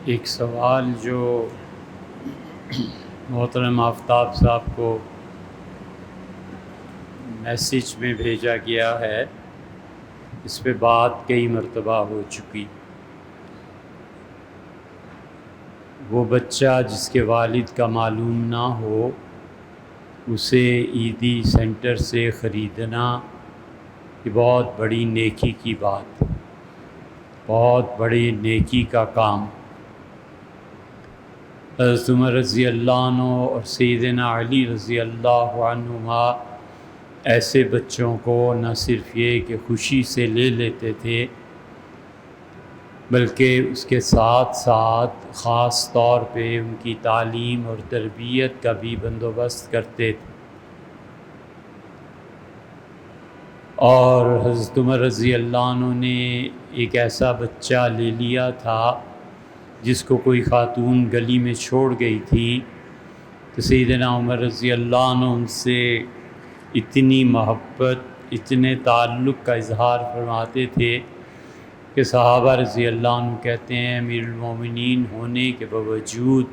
ایک سوال جو محترم آفتاب صاحب کو میسیج میں بھیجا گیا ہے، اس پہ بات کئی مرتبہ ہو چکی۔ وہ بچہ جس کے والد کا معلوم نہ ہو، اسے عیدی سینٹر سے خریدنا یہ بہت بڑی نیکی کی بات، بہت بڑی نیکی کا کام۔ حضرت عمر رضی اللہ عنہ اور سیدنا علی رضی اللہ عنہما ایسے بچوں کو نہ صرف یہ کہ خوشی سے لے لیتے تھے، بلکہ اس کے ساتھ ساتھ خاص طور پہ ان کی تعلیم اور تربیت کا بھی بندوبست کرتے تھے۔ اور حضرت عمر رضی اللہ عنہ نے ایک ایسا بچہ لے لیا تھا جس کو کوئی خاتون گلی میں چھوڑ گئی تھی، تو سیدنا عمر رضی اللہ عنہ ان سے اتنی محبت، اتنے تعلق کا اظہار فرماتے تھے کہ صحابہ رضی اللہ عنہ کہتے ہیں امیر المومنین ہونے کے باوجود،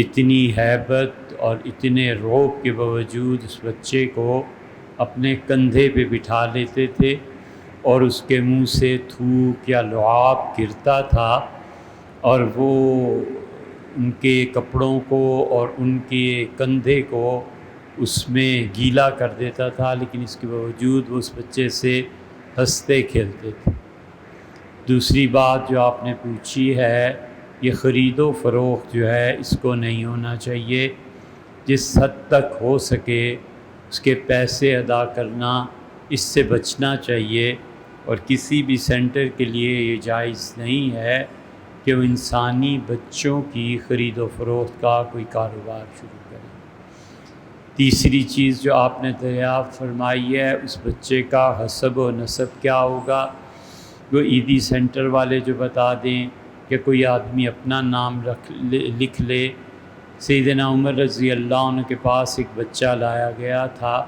اتنی ہیبت اور اتنے رعب کے باوجود اس بچے کو اپنے کندھے پہ بٹھا لیتے تھے، اور اس کے منہ سے تھوک یا لعاب گرتا تھا اور وہ ان کے کپڑوں کو اور ان کے کندھے کو اس میں گیلا کر دیتا تھا، لیکن اس کے باوجود وہ اس بچے سے ہنستے کھیلتے تھے۔ دوسری بات جو آپ نے پوچھی ہے، یہ خرید و فروخت جو ہے اس کو نہیں ہونا چاہیے۔ جس حد تک ہو سکے اس کے پیسے ادا کرنا، اس سے بچنا چاہیے، اور کسی بھی سینٹر کے لیے یہ جائز نہیں ہے کہ وہ انسانی بچوں کی خرید و فروخت کا کوئی کاروبار شروع کرے۔ تیسری چیز جو آپ نے دریافت فرمائی ہے، اس بچے کا حسب و نسب کیا ہوگا، وہ عیدی سینٹر والے جو بتا دیں کہ کوئی آدمی اپنا نام لکھ لے۔ سیدنا عمر رضی اللہ عنہ کے پاس ایک بچہ لایا گیا تھا،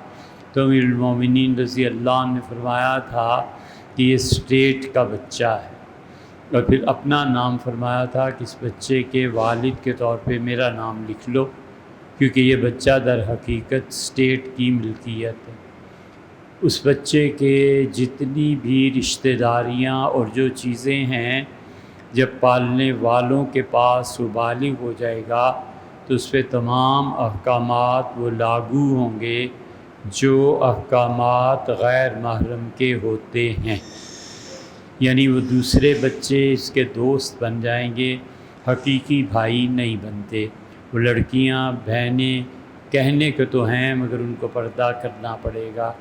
تو امیر المومنین رضی اللہ عنہ نے فرمایا تھا کہ یہ اسٹیٹ کا بچہ ہے، اور پھر اپنا نام فرمایا تھا کہ اس بچے کے والد کے طور پہ میرا نام لکھ لو، کیونکہ یہ بچہ در حقیقت اسٹیٹ کی ملکیت ہے۔ اس بچے کے جتنی بھی رشتہ داریاں اور جو چیزیں ہیں، جب پالنے والوں کے پاس وہ بالغ ہو جائے گا تو اس پہ تمام احکامات وہ لاگو ہوں گے جو احکامات غیر محرم کے ہوتے ہیں، یعنی وہ دوسرے بچے اس کے دوست بن جائیں گے، حقیقی بھائی نہیں بنتے۔ وہ لڑکیاں بہنیں کہنے کے تو ہیں مگر ان کو پردہ کرنا پڑے گا۔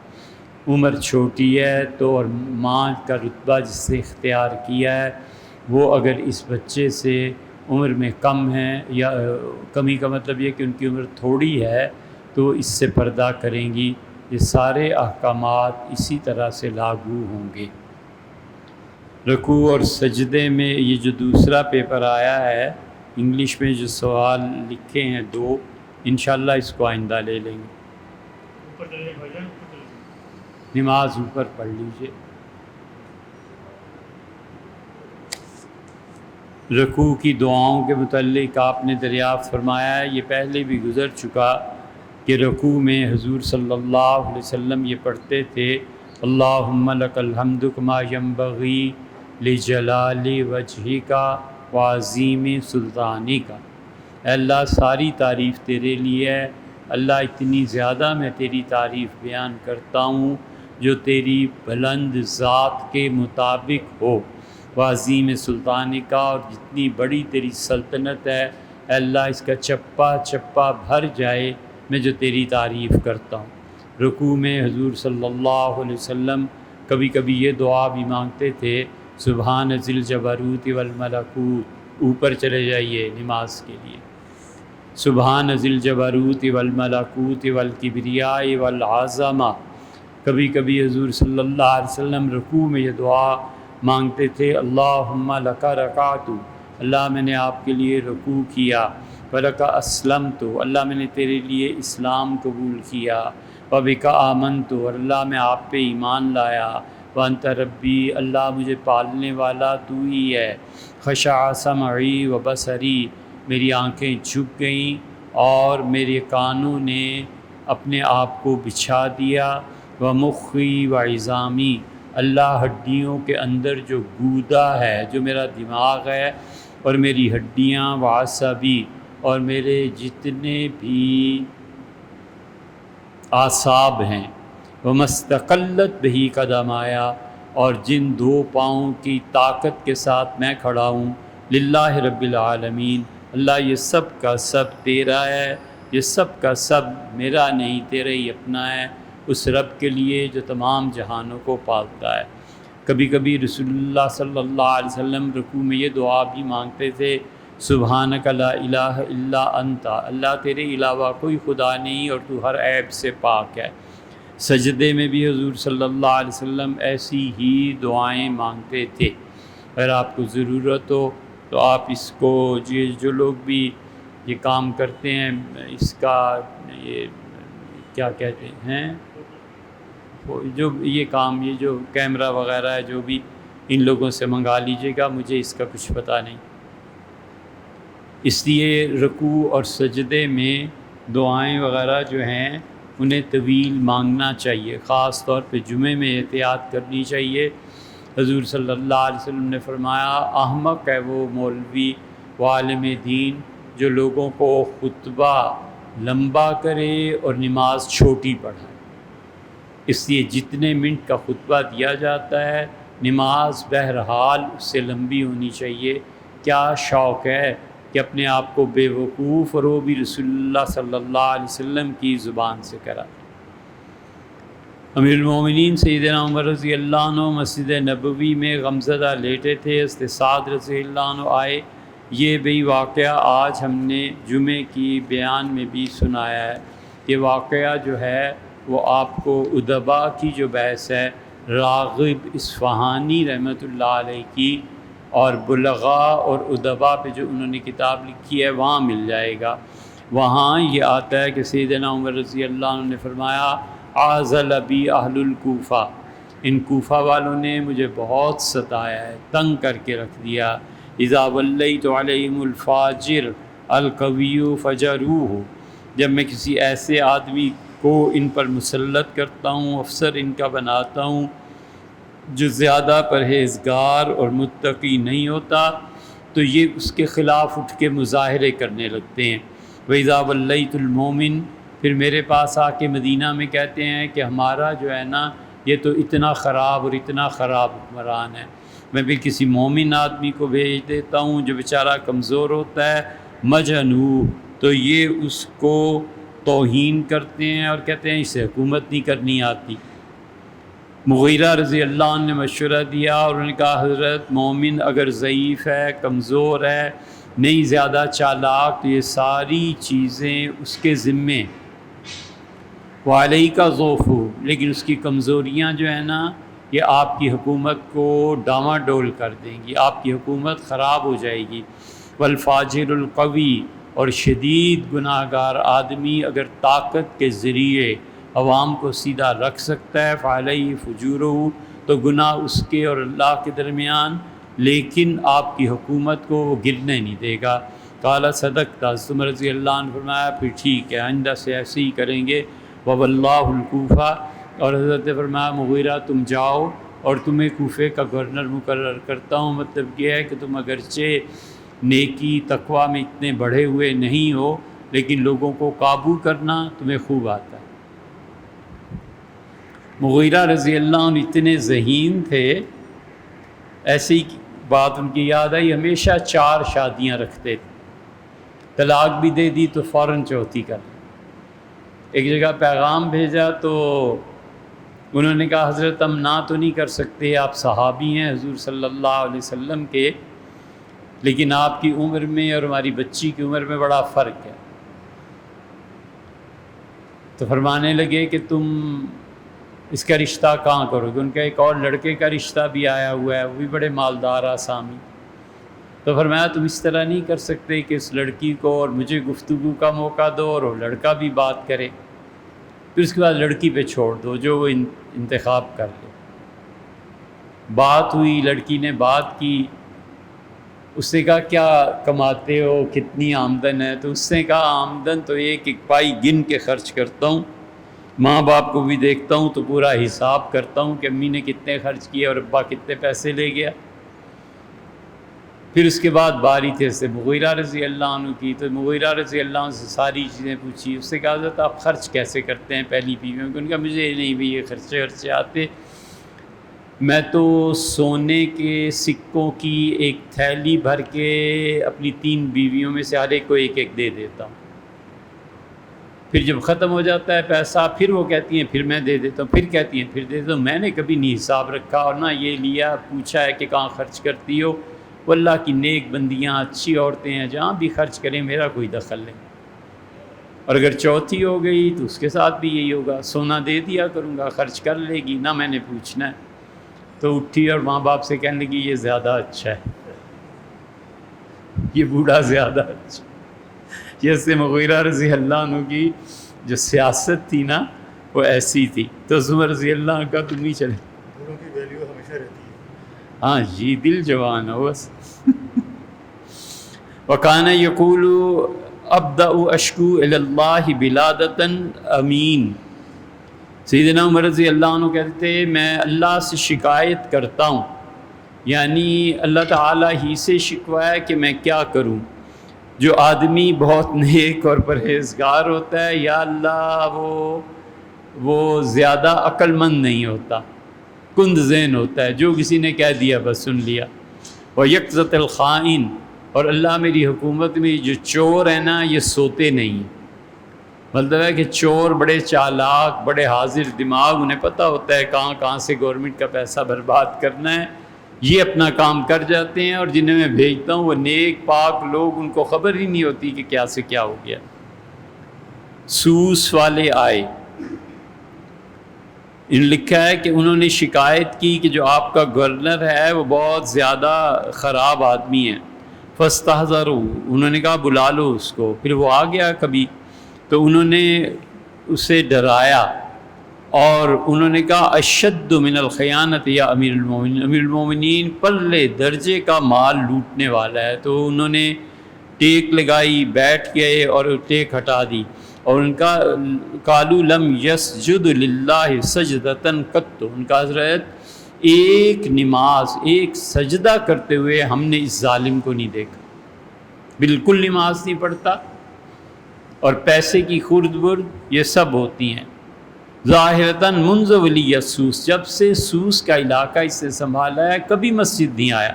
عمر چھوٹی ہے تو، اور ماں کا رتبہ جس سے اختیار کیا ہے وہ اگر اس بچے سے عمر میں کم ہے، یا کمی کا مطلب یہ کہ ان کی عمر تھوڑی ہے، تو اس سے پردہ کریں گی۔ یہ سارے احکامات اسی طرح سے لاگو ہوں گے۔ رکوع اور سجدے میں یہ جو دوسرا پیپر آیا ہے، انگلش میں جو سوال لکھے ہیں دو، انشاءاللہ اس کو آئندہ لے لیں گے۔ نماز اوپر پڑھ لیجئے۔ رکوع کی دعاؤں کے متعلق آپ نے دریافت فرمایا ہے، یہ پہلے بھی گزر چکا کہ رکوع میں حضور صلی اللہ علیہ وسلم یہ پڑھتے تھے اللہم لک الحمد کما ینبغی لجلال وجہک وعظیم سلطانک۔ اے اللہ ساری تعریف تیرے لیے ہے، اللہ اتنی زیادہ میں تیری تعریف بیان کرتا ہوں جو تیری بلند ذات کے مطابق ہو، وعظیم سلطانک، اور جتنی بڑی تیری سلطنت ہے اے اللہ اس کا چپا چپا بھر جائے میں جو تیری تعریف کرتا ہوں۔ رکوع میں حضور صلی اللہ علیہ وسلم کبھی کبھی یہ دعا بھی مانگتے تھے سبحان ذی الجبروت والملکوت، اوپر چلے جائیے نماز کے لیے، سبحان ذی الجبروت والملکوت والکبریاء والعظمہ۔ کبھی کبھی حضور صلی اللہ علیہ وسلم رکوع میں یہ دعا مانگتے تھے اللہم لک رکعت، اللہ میں نے آپ کے لیے رکوع کیا، ولک اسلمت، اللہ میں نے تیرے لیے اسلام قبول کیا، وبک آمنت، اور اللہ میں آپ پہ ایمان لایا، وانت ربی، اللہ مجھے پالنے والا تو ہی ہے، خشع سمعی و بصری، میری آنکھیں جھک گئیں اور میرے کانوں نے اپنے آپ کو بچھا دیا، و مخی و عظامی، اللہ ہڈیوں کے اندر جو گودا ہے، جو میرا دماغ ہے اور میری ہڈیاں، و عصبی، اور میرے جتنے بھی اعصاب ہیں، و مستقلت بہی قدمایا، اور جن 2 پاؤں کی طاقت کے ساتھ میں کھڑا ہوں، للہ رب العالمین، اللہ یہ سب کا سب تیرا ہے، یہ سب کا سب میرا نہیں تیرا ہی اپنا ہے، اس رب کے لیے جو تمام جہانوں کو پالتا ہے۔ کبھی کبھی رسول اللہ صلی اللہ علیہ وسلم رکوع میں یہ دعا بھی مانگتے تھے، سبحانک لا الہ الا انت، اللہ تیرے علاوہ کوئی خدا نہیں اور تو ہر عیب سے پاک ہے۔ سجدے میں بھی حضور صلی اللہ علیہ وسلم ایسی ہی دعائیں مانگتے تھے۔ اگر آپ کو ضرورت ہو تو آپ اس کو جو لوگ بھی یہ کام کرتے ہیں، اس کا یہ کیا کہتے ہیں، جو یہ کام، یہ جو کیمرہ وغیرہ ہے، جو بھی ان لوگوں سے منگا لیجیے گا، مجھے اس کا کچھ پتہ نہیں۔ اس لیے رکوع اور سجدے میں دعائیں وغیرہ جو ہیں انہیں طویل مانگنا چاہیے، خاص طور پہ جمعے میں احتیاط کرنی چاہیے۔ حضور صلی اللہ علیہ وسلم نے فرمایا، احمق ہے وہ مولوی و عالم دین جو لوگوں کو خطبہ لمبا کرے اور نماز چھوٹی پڑھائے۔ اس لیے جتنے منٹ کا خطبہ دیا جاتا ہے، نماز بہرحال اس سے لمبی ہونی چاہیے۔ کیا شوق ہے کہ اپنے آپ کو بے وقوف، اور وہ بھی رسول اللہ صلی اللہ علیہ وسلم کی زبان سے کرا۔ امیر المومنین سیدنا عمر رضی اللہ عنہ مسجد نبوی میں غمزدہ لیٹے تھے، حضرت سعد رضی اللہ عنہ آئے۔ یہ بھی واقعہ آج ہم نے جمعے کی بیان میں بھی سنایا ہے۔ یہ واقعہ جو ہے وہ آپ کو ادبا کی جو بحث ہے، راغب اصفہانی رحمۃ اللہ علیہ کی، اور بلغاء اور ادبا پہ جو انہوں نے کتاب لکھی ہے وہاں مل جائے گا۔ وہاں یہ آتا ہے کہ سیدنا عمر رضی اللہ عنہ نے فرمایا، عازل بی اہل الکوفہ، ان کوفہ والوں نے مجھے بہت ستایا ہے، تنگ کر کے رکھ دیا۔ اذا ولیت علیہم الفاجر القوی فجروہ، جب میں کسی ایسے آدمی کو ان پر مسلط کرتا ہوں، افسر ان کا بناتا ہوں، جو زیادہ پرہیزگار اور متقی نہیں ہوتا، تو یہ اس کے خلاف اٹھ کے مظاہرے کرنے لگتے ہیں۔ وَإِذَا وَلَّيْتُ الْمُؤْمِنَ، پھر میرے پاس آ کے مدینہ میں کہتے ہیں کہ ہمارا جو ہے نا یہ تو اتنا خراب اور اتنا خراب حکمران ہے۔ میں بھی کسی مومن آدمی کو بھیج دیتا ہوں جو بیچارہ کمزور ہوتا ہے، مجنوح، تو یہ اس کو توہین کرتے ہیں اور کہتے ہیں اسے حکومت نہیں کرنی آتی۔ مغیرہ رضی اللہ عنہ نے مشورہ دیا اور انہوں نے کہا، حضرت مومن اگر ضعیف ہے، کمزور ہے، نہیں زیادہ چالاک، تو یہ ساری چیزیں اس کے ذمے، وعلیہ کا ضعف، لیکن اس کی کمزوریاں جو ہیں نا یہ آپ کی حکومت کو ڈاما ڈول کر دیں گی، آپ کی حکومت خراب ہو جائے گی۔ والفاجر القوی، اور شدید گناہ گار آدمی اگر طاقت کے ذریعے عوام کو سیدھا رکھ سکتا ہے، فعلیہ فجورہ، تو گناہ اس کے اور اللہ کے درمیان، لیکن آپ کی حکومت کو وہ گرنے نہیں دے گا۔ قال صدقت، عمر رضی اللہ عنہ فرمایا پھر ٹھیک ہے، آئندہ سے ایسے ہی کریں گے۔ وَوَاللَّهُ الْكُوفَةَ، اور حضرت نے فرمایا مغیرہ تم جاؤ اور تمہیں کوفے کا گورنر مقرر کرتا ہوں۔ مطلب یہ ہے کہ تم اگرچہ نیکی تقوی میں اتنے بڑھے ہوئے نہیں ہو، لیکن لوگوں کو قابو کرنا تمہیں خوب آتا ہے۔ مغیرہ رضی اللہ عنہ اتنے ذہین تھے، ایسی بات ان کی یاد آئی، ہمیشہ 4 شادیاں رکھتے تھے، طلاق بھی دے دی تو فوراً چوتھی کر۔ ایک جگہ پیغام بھیجا تو انہوں نے کہا، حضرت ہم نہ تو نہیں کر سکتے، آپ صحابی ہیں حضور صلی اللہ علیہ وسلم کے، لیکن آپ کی عمر میں اور ہماری بچی کی عمر میں بڑا فرق ہے۔ تو فرمانے لگے کہ تم اس کا رشتہ کہاں کرو گے؟ ان کا ایک اور لڑکے کا رشتہ بھی آیا ہوا ہے، وہ بھی بڑے مالدار آسامی۔ تو فرمایا تم اس طرح نہیں کر سکتے کہ اس لڑکی کو اور مجھے گفتگو کا موقع دو اور وہ لڑکا بھی بات کرے، پھر اس کے بعد لڑکی پہ چھوڑ دو، جو وہ انتخاب کر لے۔ بات ہوئی، لڑکی نے بات کی، اس نے کہا کیا کماتے ہو، کتنی آمدن ہے؟ تو اس نے کہا آمدن تو ایک ایک پائی گن کے خرچ کرتا ہوں، ماں باپ کو بھی دیکھتا ہوں تو پورا حساب کرتا ہوں کہ امی نے کتنے خرچ کیے اور ابا کتنے پیسے لے گیا۔ پھر اس کے بعد باری تھے سے مغیرہ رضی اللہ عنہ کی، تو مغیرہ رضی اللہ عنہ سے ساری چیزیں پوچھی۔ اس سے کہا حضرت آپ خرچ کیسے کرتے ہیں پہلی بیویوں کو؟ ان کا مجھے نہیں بھی یہ خرچے آتے، میں تو سونے کے سکوں کی ایک تھیلی بھر کے اپنی 3 بیویوں میں سے ہر ایک کو ایک ایک دے دیتا ہوں، پھر جب ختم ہو جاتا ہے پیسہ پھر وہ کہتی ہیں پھر میں دے دیتا ہوں، پھر کہتی ہیں پھر دے دیتا ہوں۔ میں نے کبھی نہیں حساب رکھا اور نہ یہ لیا پوچھا ہے کہ کہاں خرچ کرتی ہو، وہ اللہ کی نیک بندیاں اچھی عورتیں ہیں، جہاں بھی خرچ کریں میرا کوئی دخل نہیں، اور اگر چوتھی ہو گئی تو اس کے ساتھ بھی یہی ہوگا، سونا دے دیا کروں گا، خرچ کر لے گی، نہ میں نے پوچھنا ہے۔ تو اٹھی اور ماں باپ سے کہنے لگی یہ زیادہ اچھا ہے، یہ بوڑھا زیادہ اچھا۔ جیسے مغیرہ رضی اللہ عنہ کی جو سیاست تھی نا وہ ایسی تھی، تو عمر رضی اللہ عنہ کا تم ہی چلے، بوڑھوں کی ویلیو ہمیشہ رہتی ہے۔ ہاں جی، دل جوان ہو بس۔ وَكَانَ يَقُولُ أَبْدَأُ أَشْكُو إِلَى اللَّهِ بِلَادَةً أَمِين۔ سیدنا عمر رضی اللہ عنہ کہتے تھے میں اللہ سے شکایت کرتا ہوں، یعنی اللہ تعالیٰ ہی سے شکوہ ہے کہ میں کیا کروں۔ جو آدمی بہت نیک اور پرہیزگار ہوتا ہے یا اللہ وہ زیادہ عقل مند نہیں ہوتا، کند ذہن ہوتا ہے، جو کسی نے کہہ دیا بس سن لیا۔ وَيَقْظَةَ الْخَائِنِ، اور اللہ میری حکومت میں جو چور ہیں نا یہ سوتے نہیں، مطلب ہے کہ چور بڑے چالاک، بڑے حاضر دماغ، انہیں پتہ ہوتا ہے کہاں کہاں سے گورنمنٹ کا پیسہ برباد کرنا ہے، یہ اپنا کام کر جاتے ہیں، اور جنہیں میں بھیجتا ہوں وہ نیک پاک لوگ، ان کو خبر ہی نہیں ہوتی کہ کیا سے کیا ہو گیا۔ سوس والے آئے، ان لکھا ہے کہ انہوں نے شکایت کی کہ جو آپ کا گورنر ہے وہ بہت زیادہ خراب آدمی ہے۔ فاستحضروا، انہوں نے کہا بلا لو اس کو، پھر وہ آ گیا کبھی، تو انہوں نے اسے ڈرایا اور انہوں نے کہا اشد من الخیانت یا امیر المومنین، امیر المومنین پرلے درجے کا مال لوٹنے والا ہے۔ تو انہوں نے ٹیک لگائی، بیٹھ گئے اور ٹیک ہٹا دی، اور ان کا قالوا لم یسجد للہ سجدۃ قط، ان کا حضرت ایک نماز ایک سجدہ کرتے ہوئے ہم نے اس ظالم کو نہیں دیکھا، بالکل نماز نہیں پڑھتا، اور پیسے کی خورد برد یہ سب ہوتی ہیں۔ ظاہرتاً منذ ولی سوس، جب سے سوس کا علاقہ اس نے سنبھالا ہے کبھی مسجد نہیں آیا۔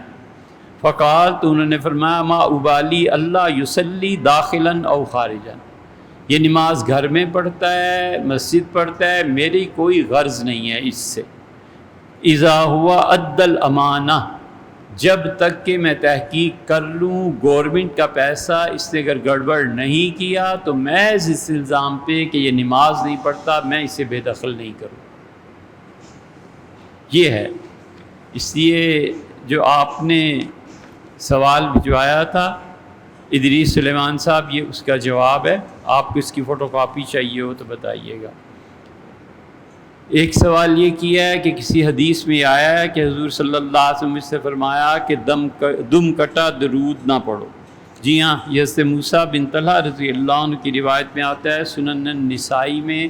فقال، تو انہوں نے فرمایا ما ابالی اللہ یصلی داخلا او خارجا، یہ نماز گھر میں پڑھتا ہے مسجد پڑھتا ہے، میری کوئی غرض نہیں ہے اس سے۔ اذا ہوا ادى الامانہ، جب تک کہ میں تحقیق کر لوں گورنمنٹ کا پیسہ اس نے اگر گڑبڑ نہیں کیا تو میں اس الزام پہ کہ یہ نماز نہیں پڑھتا میں اسے بے دخل نہیں کروں۔ یہ ہے، اس لیے جو آپ نے سوال بھجوایا تھا ادریس سلیمان صاحب، یہ اس کا جواب ہے، آپ کو اس کی فوٹو کاپی چاہیے ہو تو بتائیے گا۔ ایک سوال یہ کیا ہے کہ کسی حدیث میں آیا ہے کہ حضور صلی اللہ علیہ وسلم سے فرمایا کہ دم کٹا درود نہ پڑھو۔ جی ہاں، یہ حضرت موسیٰ بن طلحہ رضی اللہ عنہ کی روایت میں آتا ہے سنن النسائی میں،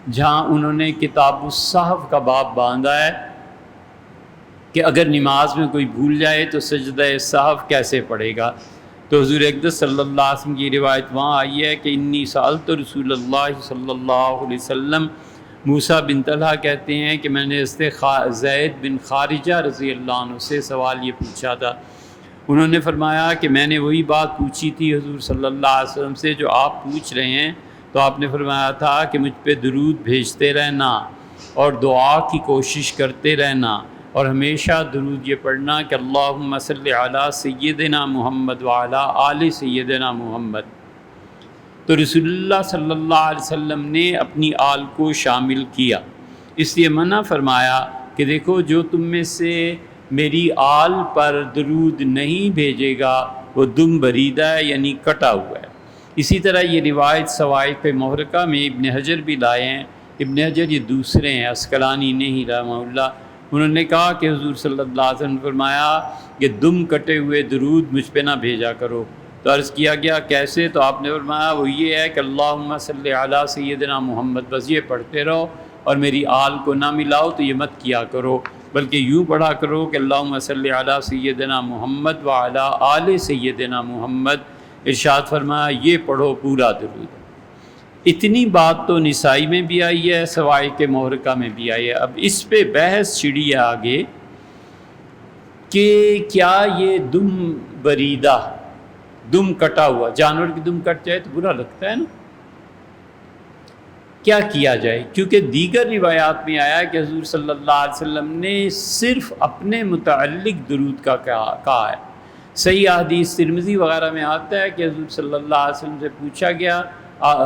جہاں انہوں نے کتاب الصحف کا باب باندھا ہے کہ اگر نماز میں کوئی بھول جائے تو سجدہ صحف کیسے پڑھے گا۔ تو حضور اقدس صلی اللہ علیہ وسلم کی روایت وہاں آئی ہے کہ انی سألت رسول اللہ صلی اللہ علیہ وسلم، موسیٰ بن طلحہ کہتے ہیں کہ میں نے زید بن خارجہ رضی اللہ عنہ سے سوال یہ پوچھا تھا، انہوں نے فرمایا کہ میں نے وہی بات پوچھی تھی حضور صلی اللہ علیہ وسلم سے جو آپ پوچھ رہے ہیں، تو آپ نے فرمایا تھا کہ مجھ پہ درود بھیجتے رہنا اور دعا کی کوشش کرتے رہنا، اور ہمیشہ درود یہ پڑھنا کہ اللہم صلی علی سیدنا محمد وعلی آل سیدنا محمد۔ تو رسول اللہ صلی اللہ علیہ وسلم نے اپنی آل کو شامل کیا، اس لیے منع فرمایا کہ دیکھو جو تم میں سے میری آل پر درود نہیں بھیجے گا وہ دم بریدہ ہے، یعنی کٹا ہوا ہے۔ اسی طرح یہ روایت صواعق محرقہ میں ابن حجر بھی لائے ہیں، ابن حجر یہ دوسرے ہیں، عسقلانی نہیں رحمہ اللہ، انہوں نے کہا کہ حضور صلی اللہ علیہ وسلم نے فرمایا کہ دم کٹے ہوئے درود مجھ پہ نہ بھیجا کرو. تو عرض کیا گیا کیسے؟ تو آپ نے فرمایا وہ یہ ہے کہ اللہم صلی علی سیدنا محمد، بس یہ پڑھتے رہو اور میری آل کو نہ ملاؤ تو یہ مت کیا کرو، بلکہ یوں پڑھا کرو کہ اللہم صلی علی سیدنا محمد وعلی آل سیدنا محمد. ارشاد فرمایا یہ پڑھو پورا درود. اتنی بات تو نسائی میں بھی آئی ہے، سوائے کے محرقہ میں بھی آئی ہے. اب اس پہ بحث چھڑی ہے آگے کہ کیا یہ دم بریدہ، دم کٹا ہوا، جانور کی دم کٹ جائے تو برا لگتا ہے نا، کیا کیا جائے؟ کیونکہ دیگر روایات میں آیا ہے کہ حضور صلی اللہ علیہ وسلم نے صرف اپنے متعلق درود کا کہا ہے. صحیح حدیث ترمذی وغیرہ میں آتا ہے کہ حضور صلی اللہ علیہ وسلم سے پوچھا گیا،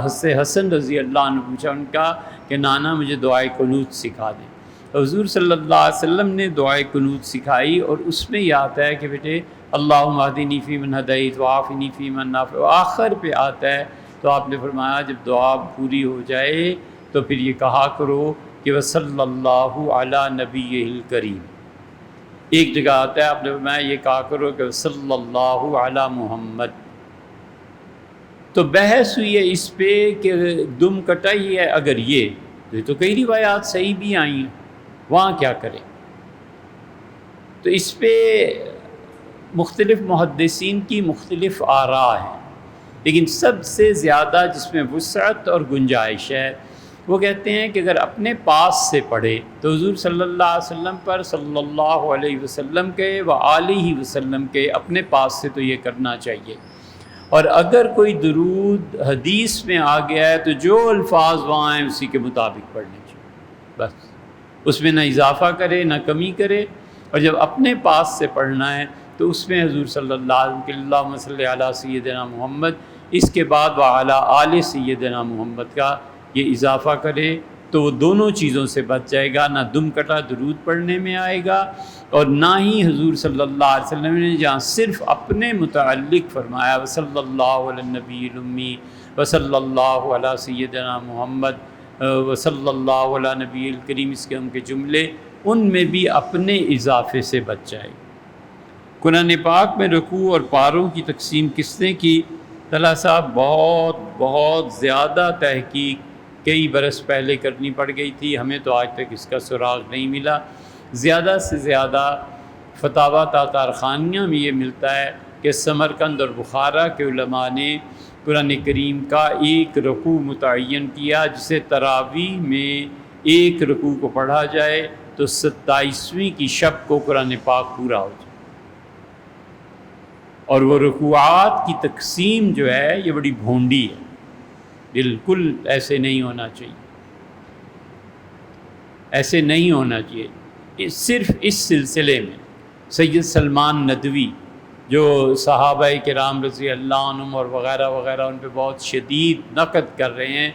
حسن رضی اللہ عنہ پوچھا ان کا کہ نانا مجھے دعائے قنوت سکھا دیں. حضور صلی اللہ علیہ وسلم نے دعائے قنوت سکھائی، اور اس میں یہ آتا ہے کہ بیٹے اللہم اہدنی فیمن ہدیت وعافنی فیمن عافیت، آخر پہ آتا ہے. تو آپ نے فرمایا جب دعا پوری ہو جائے تو پھر یہ کہا کرو کہ وصلی اللہ علی نبیہ الکریم. ایک جگہ آتا ہے آپ نے فرمایا یہ کہا کرو کہ وصلی اللہ علی محمد. تو بحث ہوئی ہے اس پہ کہ دم کٹا ہی ہے اگر یہ تو کئی روایات صحیح بھی آئی ہیں، وہاں کیا کریں؟ تو اس پہ مختلف محدثین کی مختلف آراء ہیں، لیکن سب سے زیادہ جس میں وسعت اور گنجائش ہے وہ کہتے ہیں کہ اگر اپنے پاس سے پڑھے تو حضور صلی اللہ علیہ وسلم پر صلی اللہ علیہ وسلم کے و آلہ وسلم کے اپنے پاس سے تو یہ کرنا چاہیے. اور اگر کوئی درود حدیث میں آ گیا ہے تو جو الفاظ وہاں ہیں اسی کے مطابق پڑھنے چاہیے، بس اس میں نہ اضافہ کرے نہ کمی کرے. اور جب اپنے پاس سے پڑھنا ہے تو اس میں حضور صلی اللہ علیہ وسلم کے اللہم صلی علی سیدنا محمد، اس کے بعد وعلی آل سیدنا محمد کا یہ اضافہ کرے تو وہ دونوں چیزوں سے بچ جائے گا، نہ دم کٹا درود پڑھنے میں آئے گا اور نہ ہی حضور صلی اللہ علیہ وسلم نے جہاں صرف اپنے متعلق فرمایا وصلی اللہ علی النبی الامی وصلی اللہ علی سیدنا محمد وصلی اللہ علی نبی الکریم، اس کے ان کے جملے ان میں بھی اپنے اضافے سے بچ جائے. قرآن پاک میں رکوع اور پاروں کی تقسیم کس نے کی؟ طلحہ صاحب بہت زیادہ تحقیق کئی برس پہلے کرنی پڑ گئی تھی، ہمیں تو آج تک اس کا سراغ نہیں ملا. زیادہ سے زیادہ فتاویٰ تاطارخانیہ میں یہ ملتا ہے کہ سمرقند اور بخارا کے علماء نے قرآن کریم کا ایک رکوع متعین کیا جسے تراویح میں ایک رکوع کو پڑھا جائے تو 27ویں کی شب کو قرآن پاک پورا ہو جائے. اور وہ رکوعات کی تقسیم جو ہے یہ بڑی بھونڈی ہے، بالکل ایسے نہیں ہونا چاہیے، ایسے نہیں ہونا چاہیے. صرف اس سلسلے میں سید سلمان ندوی جو صحابہ کرام رضی اللہ عنہم اور وغیرہ وغیرہ ان پہ بہت شدید نقد کر رہے ہیں،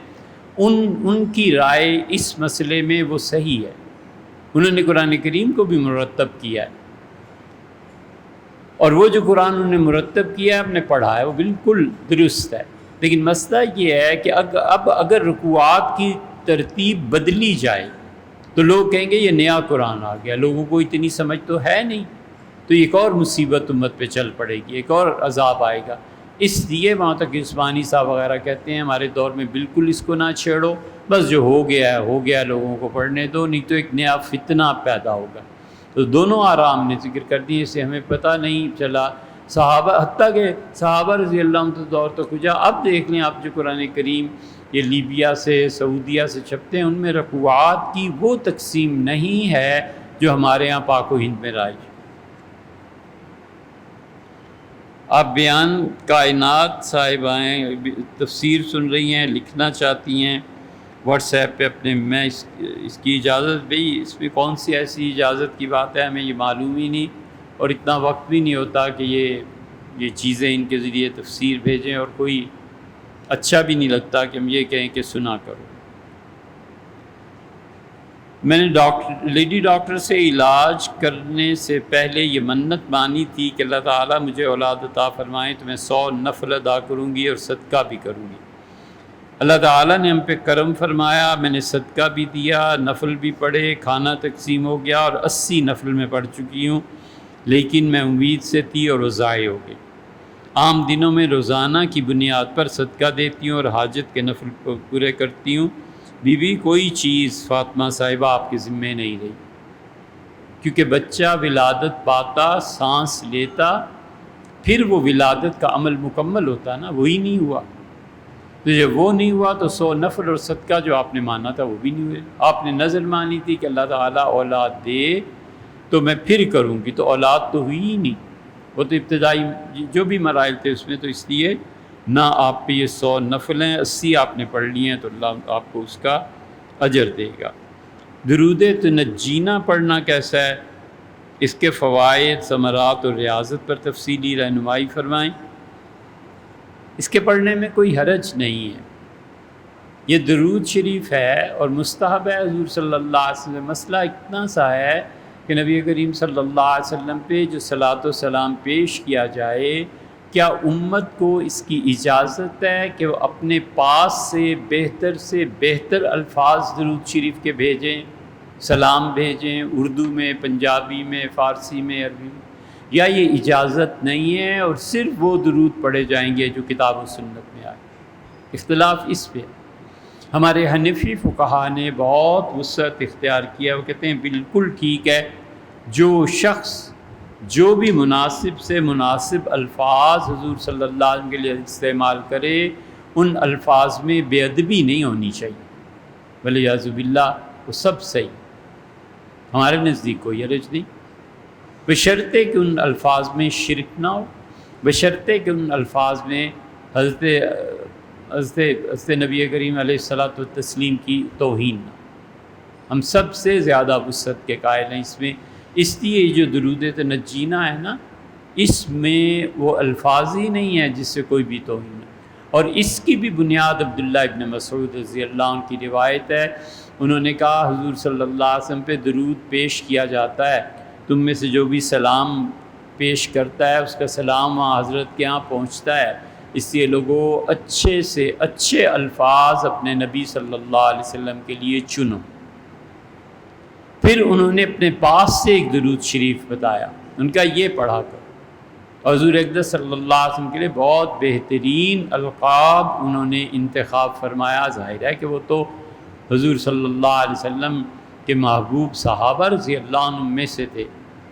ان کی رائے اس مسئلے میں وہ صحیح ہے. انہوں نے قرآن کریم کو بھی مرتب کیا ہے، اور وہ جو قرآن انہوں نے مرتب کیا ہے ہم نے پڑھا ہے وہ بالکل درست ہے. لیکن مسئلہ یہ ہے کہ اب اگر رکوعات کی ترتیب بدلی جائے تو لوگ کہیں گے یہ نیا قرآن آ گیا، لوگوں کو اتنی سمجھ تو ہے نہیں، تو ایک اور مصیبت امت پہ چل پڑے گی، ایک اور عذاب آئے گا. اس لیے وہاں تک عثمانی صاحب وغیرہ کہتے ہیں ہمارے دور میں بالکل اس کو نہ چھیڑو، بس جو ہو گیا ہے ہو گیا، لوگوں کو پڑھنے دو، نہیں تو ایک نیا فتنہ پیدا ہوگا. تو دونوں آرام نے ذکر کر دی، اس سے ہمیں پتہ نہیں چلا. صحابہ حتیٰ کہ صحابہ رضی اللہ عنہ دور تک کجا. اب دیکھ لیں آپ جو قرآن کریم یہ لیبیا سے سعودیہ سے چھپتے ہیں ان میں رکوعات کی وہ تقسیم نہیں ہے جو ہمارے ہاں پاک و ہند میں رائج. آپ بیان کائنات صاحبائیں تفسیر سن رہی ہیں، لکھنا چاہتی ہیں واٹس ایپ پہ اپنے، میں اس کی اجازت بھئی اس میں کون سی ایسی اجازت کی بات ہے، ہمیں یہ معلوم ہی نہیں اور اتنا وقت بھی نہیں ہوتا کہ یہ چیزیں ان کے ذریعے تفسیر بھیجیں، اور کوئی اچھا بھی نہیں لگتا کہ ہم یہ کہیں کہ سنا کرو. میں نے لیڈی ڈاکٹر سے علاج کرنے سے پہلے یہ منت مانی تھی کہ اللہ تعالیٰ مجھے اولاد عطا فرمائیں تو میں 100 نفل ادا کروں گی اور صدقہ بھی کروں گی. اللہ تعالیٰ نے ہم پہ کرم فرمایا، میں نے صدقہ بھی دیا، نفل بھی پڑھے، کھانا تقسیم ہو گیا، اور 80 نفل میں پڑھ چکی ہوں، لیکن میں امید سے تھی اور وہ ضائع ہو گئی۔ عام دنوں میں روزانہ کی بنیاد پر صدقہ دیتی ہوں اور حاجت کے نفل پورے کرتی ہوں۔ بی بی کوئی چیز فاطمہ صاحبہ آپ کے ذمے نہیں رہی، کیونکہ بچہ ولادت پاتا، سانس لیتا، پھر وہ ولادت کا عمل مکمل ہوتا نا، وہی نہیں ہوا۔ تو جب وہ نہیں ہوا تو 100 نفل اور صدقہ جو آپ نے مانا تھا وہ بھی نہیں ہوئے۔ آپ نے نظر مانی تھی کہ اللہ تعالیٰ اولاد دے تو میں پھر کروں گی، تو اولاد تو ہوئی ہی نہیں۔ وہ تو ابتدائی جو بھی مراحل تھے اس میں، تو اس لیے نہ آپ پہ یہ 100 نفل ہیں، 80 آپ نے پڑھ لی ہیں، تو اللہ آپ کو اس کا اجر دے گا۔ درود تنجینا پڑھنا کیسا ہے، اس کے فوائد، ثمرات اور ریاضت پر تفصیلی رہنمائی فرمائیں۔ اس کے پڑھنے میں کوئی حرج نہیں ہے، یہ درود شریف ہے اور مستحب ہے حضور صلی اللہ علیہ وسلم۔ مسئلہ اتنا سا ہے کہ نبی کریم صلی اللہ علیہ وسلم پہ جو صلاۃ و سلام پیش کیا جائے، کیا امت کو اس کی اجازت ہے کہ وہ اپنے پاس سے بہتر الفاظ درود شریف کے بھیجیں، سلام بھیجیں، اردو میں، پنجابی میں، فارسی میں، عربی میں، یا یہ اجازت نہیں ہے اور صرف وہ درود پڑھے جائیں گے جو کتاب و سنت میں آئے؟ اختلاف اس پہ۔ ہمارے حنفی فقہا نے بہت وسعت اختیار کیا، وہ کہتے ہیں بالکل ٹھیک ہے، جو شخص جو بھی مناسب سے مناسب الفاظ حضور صلی اللہ علیہ وسلم کے لیے استعمال کرے، ان الفاظ میں بے ادبی نہیں ہونی چاہیے، ولیعوذ باللہ، وہ سب صحیح، ہمارے نزدیک کوئی حرج نہیں، بشرطے کہ ان الفاظ میں شرک نہ ہو، بشرطے کہ ان الفاظ میں حضرت نبی کریم علیہ الصلاۃ والتسلیم کی توہین نہ ہو۔ ہم سب سے زیادہ وسعت کے قائل ہیں اس میں، اس لیے جو درود تنجینا ہے نا، اس میں وہ الفاظ ہی نہیں ہیں جس سے کوئی بھی توہین ہے، اور اس کی بھی بنیاد عبداللہ ابن مسعود رضی اللہ عنہ کی روایت ہے۔ انہوں نے کہا حضور صلی اللہ علیہ وسلم پہ درود پیش کیا جاتا ہے، تم میں سے جو بھی سلام پیش کرتا ہے اس کا سلام وہاں حضرت کے ہاں پہنچتا ہے، اس لیے لوگوں اچھے سے اچھے الفاظ اپنے نبی صلی اللہ علیہ وسلم کے لیے چنو۔ پھر انہوں نے اپنے پاس سے ایک درود شریف بتایا، ان کا یہ پڑھا کر، حضور اقدس صلی اللہ علیہ وسلم کے لیے بہت بہترین القاب انہوں نے انتخاب فرمایا۔ ظاہر ہے کہ وہ تو حضور صلی اللہ علیہ وسلم کے محبوب صحابہ رضی اللہ عنہ میں سے تھے،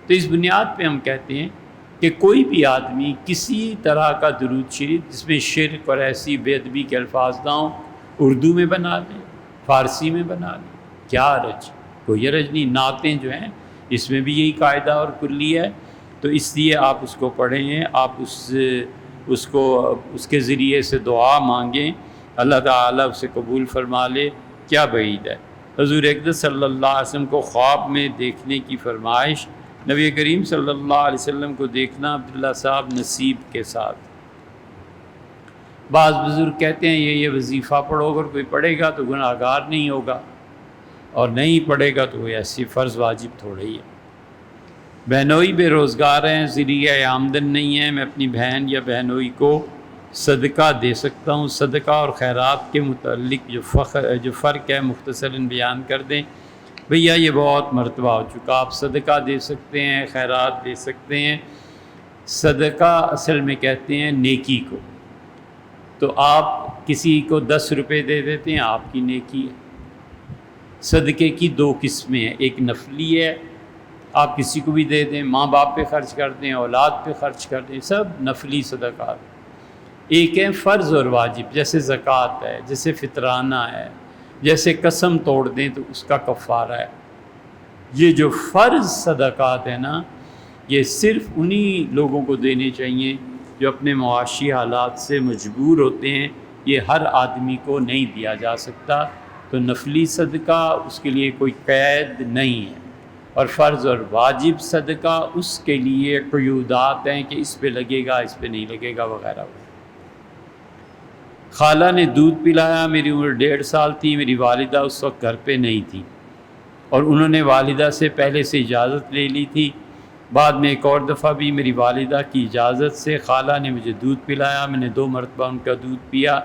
تو اس بنیاد پہ ہم کہتے ہیں کہ کوئی بھی آدمی کسی طرح کا درود شریف جس میں شرک اور ایسی بے ادبی کے الفاظ نہ ہوں، اردو میں بنا لیں، فارسی میں بنا لیں، کیا حرج، کوئی حرج نہیں۔ نعتیں جو ہیں اس میں بھی یہی قاعدہ اور کلی ہے، تو اس لیے آپ اس کو پڑھیں، آپ اس کے ذریعے سے دعا مانگیں، اللہ تعالیٰ اسے قبول فرما لے، کیا بعید ہے۔ حضور اقدس صلی اللہ علیہ وسلم کو خواب میں دیکھنے کی فرمائش، نبی کریم صلی اللہ علیہ وسلم کو دیکھنا عبداللہ صاحب نصیب کے ساتھ۔ بعض بزرگ کہتے ہیں یہ وظیفہ پڑھو، اگر کوئی پڑھے گا تو گناہ گار نہیں ہوگا، اور نہیں پڑھے گا تو وہ ایسی فرض واجب تھوڑا ہی ہے۔ بہنوئی بے روزگار ہیں، ذریعہ آمدن نہیں ہے، میں اپنی بہن یا بہنوئی کو صدقہ دے سکتا ہوں؟ صدقہ اور خیرات کے متعلق جو فرق ہے مختصراً بیان کر دیں۔ بھیا یہ بہت مرتبہ ہو چکا، آپ صدقہ دے سکتے ہیں، خیرات دے سکتے ہیں۔ صدقہ اصل میں کہتے ہیں نیکی کو، تو آپ کسی کو 10 روپے دے دیتے ہیں، آپ کی نیکی ہے۔ صدقے کی 2 قسمیں ہیں، ایک نفلی ہے، آپ کسی کو بھی دے دیں، ماں باپ پہ خرچ کر دیں، اولاد پہ خرچ کر دیں، سب نفلی صدقات۔ ایک ہے فرض اور واجب، جیسے زکوٰۃ ہے، جیسے فطرانہ ہے، جیسے قسم توڑ دیں تو اس کا کفارہ ہے۔ یہ جو فرض صدقات ہیں نا، یہ صرف انہی لوگوں کو دینے چاہیے جو اپنے معاشی حالات سے مجبور ہوتے ہیں، یہ ہر آدمی کو نہیں دیا جا سکتا، تو نفلی صدقہ اس کے لیے کوئی قید نہیں ہے، اور فرض اور واجب صدقہ اس کے لیے قیودات ہیں کہ اس پہ لگے گا، اس پہ نہیں لگے گا، وغیرہ۔ خالہ نے دودھ پلایا، میری عمر 1.5 سال تھی، میری والدہ اس وقت گھر پہ نہیں تھی، اور انہوں نے والدہ سے پہلے سے اجازت لے لی تھی۔ بعد میں ایک اور دفعہ بھی میری والدہ کی اجازت سے خالہ نے مجھے دودھ پلایا، میں نے 2 مرتبہ ان کا دودھ پیا،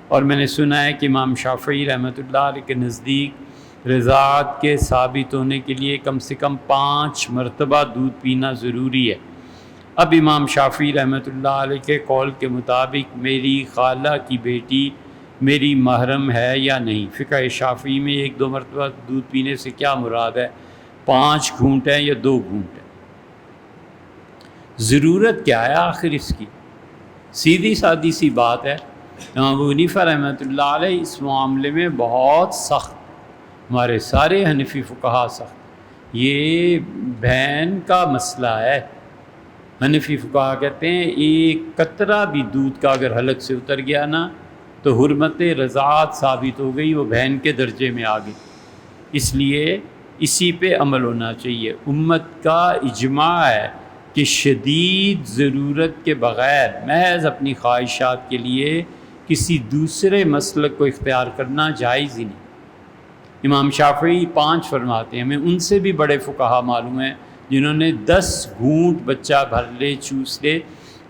اور میں نے سنا ہے کہ امام شافعی رحمۃ اللہ علیہ کے نزدیک رضاعت کے ثابت ہونے کے لیے کم سے کم 5 مرتبہ دودھ پینا ضروری ہے۔ اب امام شافعی رحمۃ اللہ علیہ کے قول کے مطابق میری خالہ کی بیٹی میری محرم ہے یا نہیں؟ فقہ شافعی میں 1-2 مرتبہ دودھ پینے سے کیا مراد ہے؟ 5 گھونٹ ہیں یا 2 گھونٹ ہیں؟ ضرورت کیا ہے آخر اس کی؟ سیدھی سادی سی بات ہے۔ امام ابو حنیفہ رحمۃ اللہ علیہ اس معاملے میں بہت سخت، ہمارے سارے حنفی فقہا سخت، یہ بہن کا مسئلہ ہے۔ حنفی فقہا کہتے ہیں ایک قطرہ بھی دودھ کا اگر حلق سے اتر گیا نا تو حرمت رضاعت ثابت ہو گئی، وہ بہن کے درجے میں آ گئی۔ اس لیے اسی پہ عمل ہونا چاہیے۔ امت کا اجماع ہے کہ شدید ضرورت کے بغیر محض اپنی خواہشات کے لیے کسی دوسرے مسلک کو اختیار کرنا جائز ہی نہیں۔ امام شافعی 5 فرماتے ہیں، ہمیں ان سے بھی بڑے فقہا معلوم ہیں جنہوں نے 10 گھونٹ بچہ بھر لے چوس لے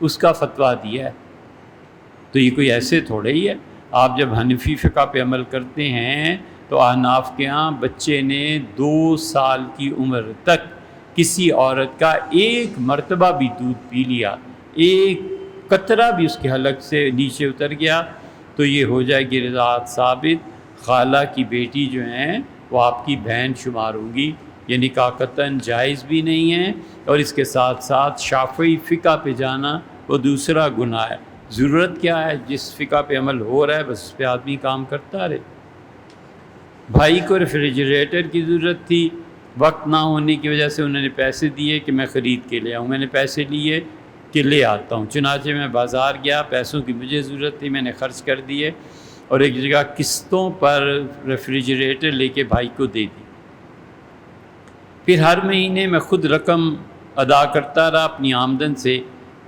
اس کا فتویٰ دیا ہے۔ تو یہ کوئی ایسے تھوڑے ہی ہے۔ آپ جب حنفی فقہ پہ عمل کرتے ہیں تو احناف کے ہاں بچے نے 2 سال کی عمر تک کسی عورت کا 1 مرتبہ بھی دودھ پی لیا، 1 قطرہ بھی اس کے حلق سے نیچے اتر گیا تو یہ ہو جائے گی رضاعت ثابت۔ خالہ کی بیٹی جو ہیں وہ آپ کی بہن شمار ہوگی، یہ نکاح قطعاً جائز بھی نہیں ہے، اور اس کے ساتھ ساتھ شافعی فقہ پہ جانا وہ دوسرا گناہ ہے۔ ضرورت کیا ہے؟ جس فقہ پہ عمل ہو رہا ہے بس اس پہ آدمی کام کرتا رہے۔ بھائی کو ریفریجریٹر کی ضرورت تھی، وقت نہ ہونے کی وجہ سے انہوں نے پیسے دیے کہ میں خرید کے لے آؤں، میں نے پیسے لیے کہ لے آتا ہوں، چنانچہ میں بازار گیا، پیسوں کی مجھے ضرورت تھی، میں نے خرچ کر دیے اور ایک جگہ قسطوں پر ریفریجریٹر لے کے بھائی کو دے دی۔ پھر ہر مہینے میں خود رقم ادا کرتا رہا اپنی آمدن سے۔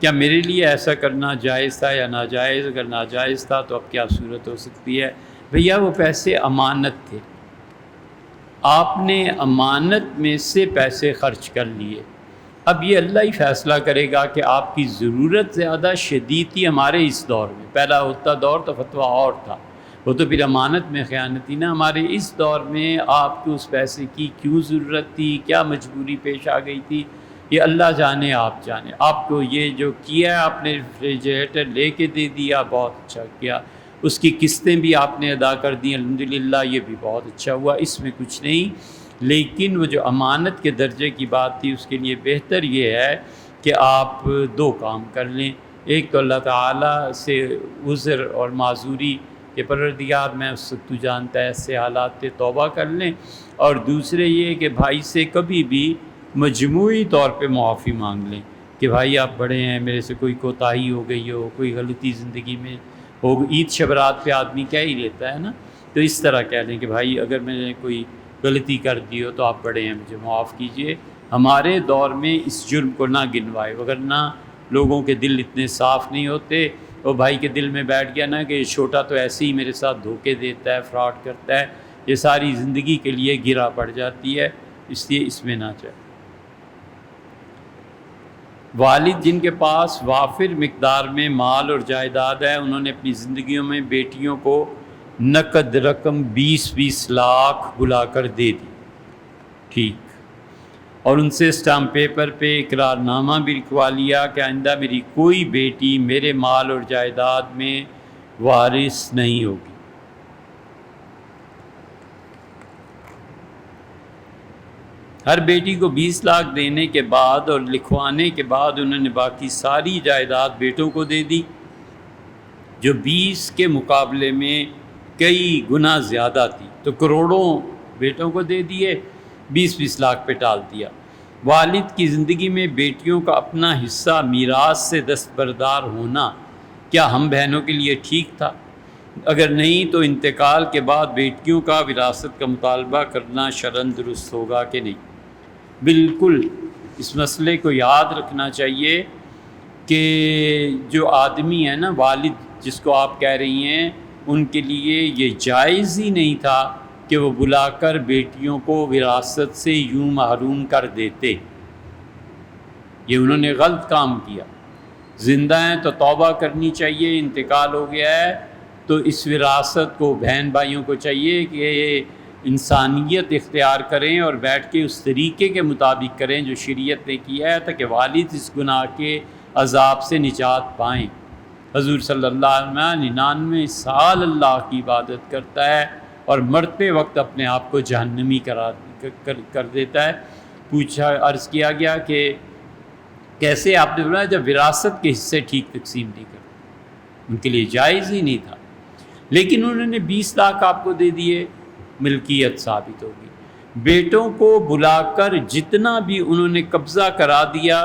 کیا میرے لیے ایسا کرنا جائز تھا یا ناجائز؟ اگر ناجائز تھا تو اب کیا صورت ہو سکتی ہے؟ بھیا وہ پیسے امانت تھے، آپ نے امانت میں سے پیسے خرچ کر لیے، اب یہ اللہ ہی فیصلہ کرے گا کہ آپ کی ضرورت زیادہ شدید تھی ہمارے اس دور میں۔ پہلا ہوتا دور تو فتویٰ اور تھا، وہ تو پھر امانت میں خیانت تھی نا۔ ہمارے اس دور میں آپ کو اس پیسے کی کیوں ضرورت تھی، کیا مجبوری پیش آ گئی تھی، یہ اللہ جانے آپ جانے۔ آپ کو یہ جو کیا ہے آپ نے ریفریجریٹر لے کے دے دیا، بہت اچھا کیا، اس کی قسطیں بھی آپ نے ادا کر دیں الحمدللہ، یہ بھی بہت اچھا ہوا، اس میں کچھ نہیں۔ لیکن وہ جو امانت کے درجے کی بات تھی اس کے لیے بہتر یہ ہے کہ آپ 2 کام کر لیں۔ ایک تو اللہ تعالیٰ سے عذر اور معذوری کہ پروردگار میں اس سے تو جانتا ہے ایسے حالات تھے، توبہ کر لیں، اور دوسرے یہ کہ بھائی سے کبھی بھی مجموعی طور پہ معافی مانگ لیں کہ بھائی آپ بڑے ہیں، میرے سے کوئی کوتاہی ہو گئی ہو، کوئی غلطی زندگی میں ہو، عید شبرات پہ آدمی کہہ ہی لیتا ہے نا، تو اس طرح کہہ لیں کہ بھائی اگر میں نے کوئی غلطی کر دی ہو تو آپ بڑے ہیں، مجھے معاف کیجئے۔ ہمارے دور میں اس جرم کو نہ گنوائے، وگرنہ لوگوں کے دل اتنے صاف نہیں ہوتے۔ وہ بھائی کے دل میں بیٹھ گیا نا کہ یہ چھوٹا تو ایسے ہی میرے ساتھ دھوکے دیتا ہے، فراڈ کرتا ہے، یہ ساری زندگی کے لیے گرا پڑ جاتی ہے، اس لیے اس میں نہ جائے۔ والد جن کے پاس وافر مقدار میں مال اور جائیداد ہے، انہوں نے اپنی زندگیوں میں بیٹیوں کو نقد رقم 20-20 لاکھ بلا کر دے دی، ٹھیک، اور ان سے اسٹامپ پیپر پہ اقرار نامہ بھی لکھوا لیا کہ آئندہ میری کوئی بیٹی میرے مال اور جائیداد میں وارث نہیں ہوگی۔ ہر بیٹی کو 20 لاکھ دینے کے بعد اور لکھوانے کے بعد انہوں نے باقی ساری جائیداد بیٹوں کو دے دی، جو 20 کے مقابلے میں کئی گنا زیادہ تھی، تو کروڑوں بیٹوں کو دے دیے، 20-20 لاکھ پہ ٹال دیا۔ والد کی زندگی میں بیٹیوں کا اپنا حصہ میراث سے دستبردار ہونا کیا ہم بہنوں کے لیے ٹھیک تھا؟ اگر نہیں تو انتقال کے بعد بیٹیوں کا وراثت کا مطالبہ کرنا شرعاً درست ہوگا کہ نہیں؟ بالکل، اس مسئلے کو یاد رکھنا چاہیے کہ جو آدمی ہے نا، والد جس کو آپ کہہ رہی ہیں، ان کے لیے یہ جائز ہی نہیں تھا کہ وہ بلا کر بیٹیوں کو وراثت سے یوں محروم کر دیتے، یہ انہوں نے غلط کام کیا۔ زندہ ہیں تو توبہ کرنی چاہیے، انتقال ہو گیا ہے تو اس وراثت کو بہن بھائیوں کو چاہیے کہ انسانیت اختیار کریں اور بیٹھ کے اس طریقے کے مطابق کریں جو شریعت نے کیا ہے، تاکہ والد اس گناہ کے عذاب سے نجات پائیں۔ حضور صلی اللہ علیہ وسلم 99 سال اللہ کی عبادت کرتا ہے اور مرتے وقت اپنے آپ کو جہنمی کر دیتا ہے۔ پوچھا، عرض کیا گیا کہ کیسے؟ آپ نے بولا جب وراثت کے حصے ٹھیک تقسیم نہیں کرتے، ان کے لیے جائز ہی نہیں تھا، لیکن انہوں نے 20 لاکھ آپ کو دے دیے، ملکیت ثابت ہوگی۔ بیٹوں کو بلا کر جتنا بھی انہوں نے قبضہ کرا دیا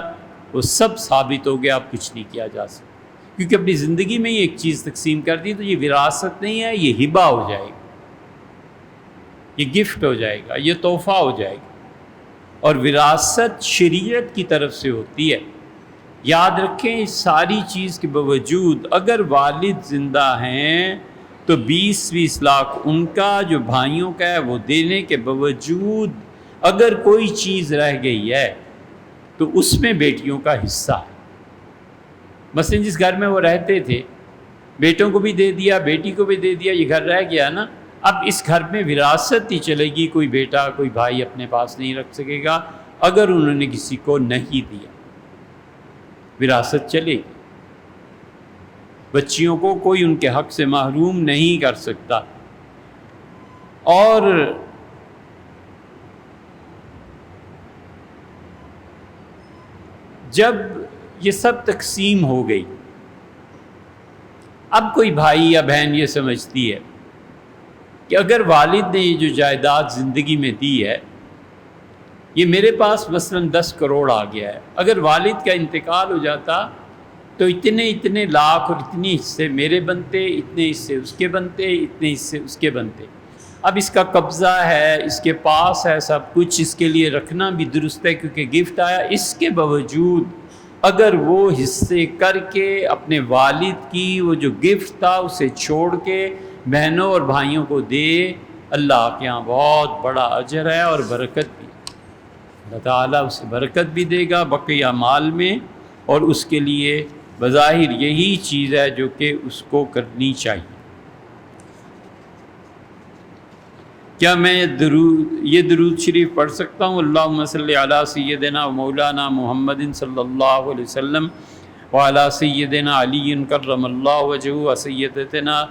وہ سب ثابت ہو گیا، اب کچھ نہیں کیا جا سکتا، کیونکہ اپنی زندگی میں ایک چیز تقسیم کر دی تو یہ وراثت نہیں ہے، یہ ہبہ ہو جائے گا، یہ گفٹ ہو جائے گا، یہ تحفہ ہو جائے گا۔ اور وراثت شریعت کی طرف سے ہوتی ہے۔ یاد رکھیں، اس ساری چیز کے باوجود اگر والد زندہ ہیں تو 20 لاکھ ان کا، جو بھائیوں کا ہے وہ دینے کے باوجود اگر کوئی چیز رہ گئی ہے تو اس میں بیٹیوں کا حصہ ہے۔ مثلا جس گھر میں وہ رہتے تھے، بیٹوں کو بھی دے دیا، بیٹی کو بھی دے دیا، یہ گھر رہ گیا نا، اب اس گھر میں وراثت ہی چلے گی، کوئی بیٹا کوئی بھائی اپنے پاس نہیں رکھ سکے گا اگر انہوں نے کسی کو نہیں دیا، وراثت چلے گی۔ بچیوں کو کوئی ان کے حق سے محروم نہیں کر سکتا۔ اور جب یہ سب تقسیم ہو گئی، اب کوئی بھائی یا بہن یہ سمجھتی ہے کہ اگر والد نے یہ جو جائیداد زندگی میں دی ہے، یہ میرے پاس مثلاً 10 کروڑ آ گیا ہے، اگر والد کا انتقال ہو جاتا تو اتنے لاکھ اور اتنے حصے میرے بنتے، اتنے حصے اس کے بنتے، اتنے حصے اس کے بنتے۔ اب اس کا قبضہ ہے، اس کے پاس ہے سب کچھ، اس کے لیے رکھنا بھی درست ہے کیونکہ گفٹ آیا، اس کے باوجود اگر وہ حصے کر کے اپنے والد کی وہ جو گفٹ تھا اسے چھوڑ کے بہنوں اور بھائیوں کو دے، اللہ کے ہاں بہت بڑا اجر ہے اور برکت بھی۔ اللہ تعالیٰ اسے برکت بھی دے گا بقیہ مال میں، اور اس کے لیے بظاہر یہی چیز ہے جو کہ اس کو کرنی چاہیے۔ کیا میں یہ درود شریف پڑھ سکتا ہوں؟ اللہم صلی علی سیدنا و مولانا محمد صلی اللہ علیہ وسلم وعلی سیدنا علی کرم اللہ وجہہ و سیدتنا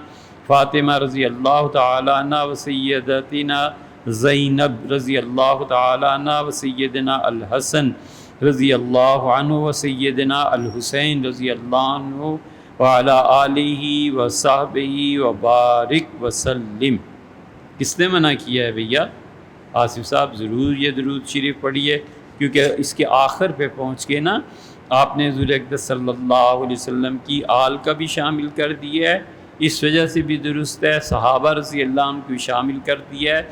فاطمہ رضی اللہ تعالی عنہ و سیدتنا زینب رضی اللہ تعالی عنہ و سیدنا الحسن رضی اللہ عنہ و سیدنا الحسین رضی اللہ عنہ وعلی آلہ و صحبہ و بارک وسلم۔ کس نے منع کیا ہے بھیا؟ آصف صاحب ضرور یہ درود شریف پڑھیے، کیونکہ اس کے آخر پہ پہنچ کے نا آپ نے حضور اقدس صلی اللہ علیہ وسلم کی آل کا بھی شامل کر دیا ہے، اس وجہ سے بھی درست ہے، صحابہ رضی اللہ عنہ کو بھی شامل کر دیا ہے،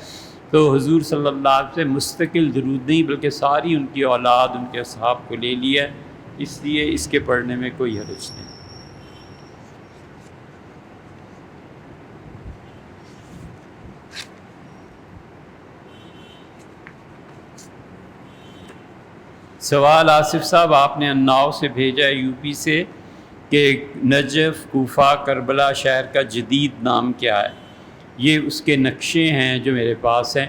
تو حضور صلی اللہ علیہ وسلم سے مستقل درود نہیں بلکہ ساری ان کی اولاد، ان کے اصحاب کو لے لیا ہے، اس لیے اس کے پڑھنے میں کوئی حرج نہیں۔ سوال آصف صاحب آپ نے اناؤ سے بھیجا ہے، یو پی سے، کہ نجف، کوفہ، کربلا شہر کا جدید نام کیا ہے؟ یہ اس کے نقشے ہیں جو میرے پاس ہیں،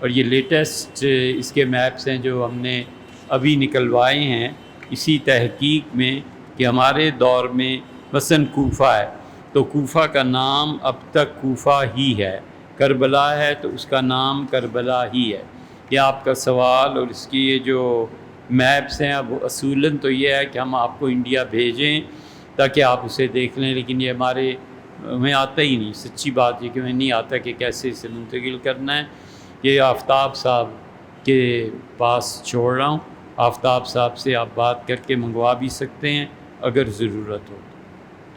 اور یہ لیٹسٹ اس کے میپس ہیں جو ہم نے ابھی نکلوائے ہیں اسی تحقیق میں، کہ ہمارے دور میں مثلاً کوفہ ہے تو کوفہ کا نام اب تک کوفہ ہی ہے، کربلا ہے تو اس کا نام کربلا ہی ہے۔ یہ آپ کا سوال، اور اس کی یہ جو میپس ہیں، اب اصولاً تو یہ ہے کہ ہم آپ کو انڈیا بھیجیں تاکہ آپ اسے دیکھ لیں، لیکن یہ ہمیں آتا ہی نہیں، سچی بات یہ کہ ہمیں نہیں آتا کہ کیسے اسے منتقل کرنا ہے۔ یہ آفتاب صاحب کے پاس چھوڑ رہا ہوں، آفتاب صاحب سے آپ بات کر کے منگوا بھی سکتے ہیں اگر ضرورت ہو۔